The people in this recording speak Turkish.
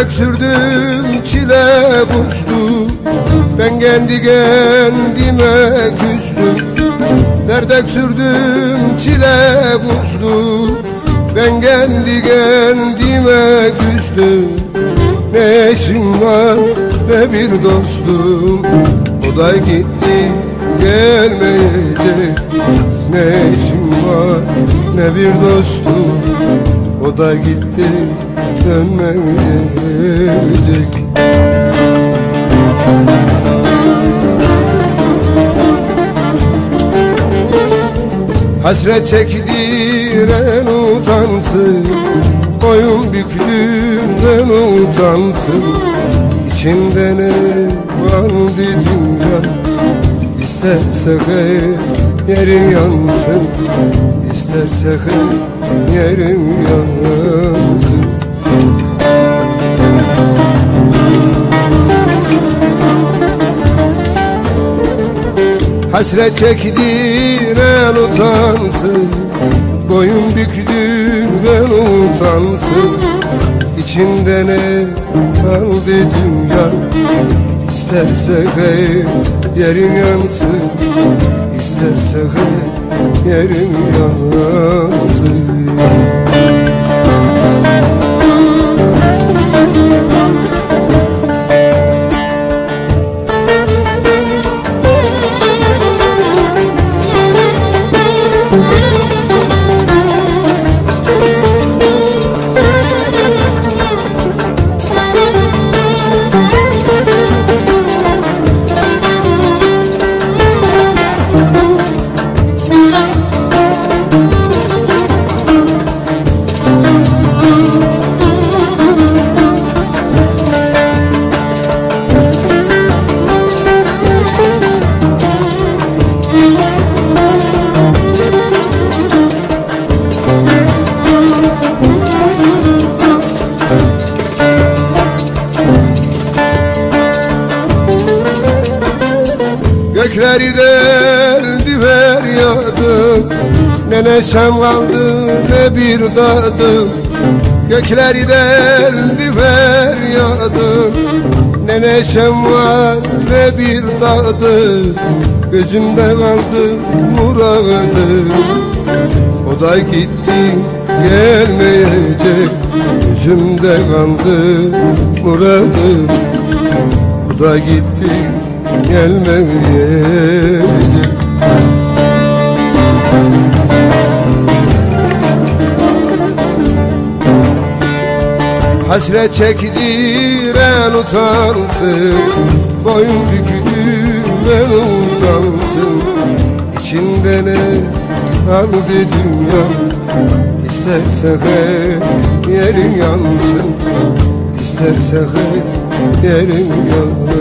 Derdek sürdüm çile kuştu, ben kendi kendime küstüm. Derdek sürdüm çile kuştu, ben kendi kendime küstüm. Ne eşim var ne bir dostum, o da gitti gelmeyecek. Ne eşim var ne bir dostum, o da gitti dönmeyecek. Hasret çektiren utansın, boyun büktüren utansın. İçimde ne var dünya, İstersek yerim yansın, İstersek yerim yansın. Hasret çektiren utansın, boyun büktüren utansın. İçinde ne kaldı dünya, İstersek yerin yansın, İstersek yerin yansın. Gökleri deldi feryadım, ne neşem kaldı ne bir tadım. Gökleri deldi feryadım, ne neşem var ne bir tadım. Gözümde kaldı muradım, o da gitti gelmeyecek. Gözümde kaldı muradım, o da gitti gelmeyecek. Hasret çektiren utansın, boyun bükülen utansın. İçinde ne kaldı dünya, İstersek yerin yansın, İstersek yerin yansın.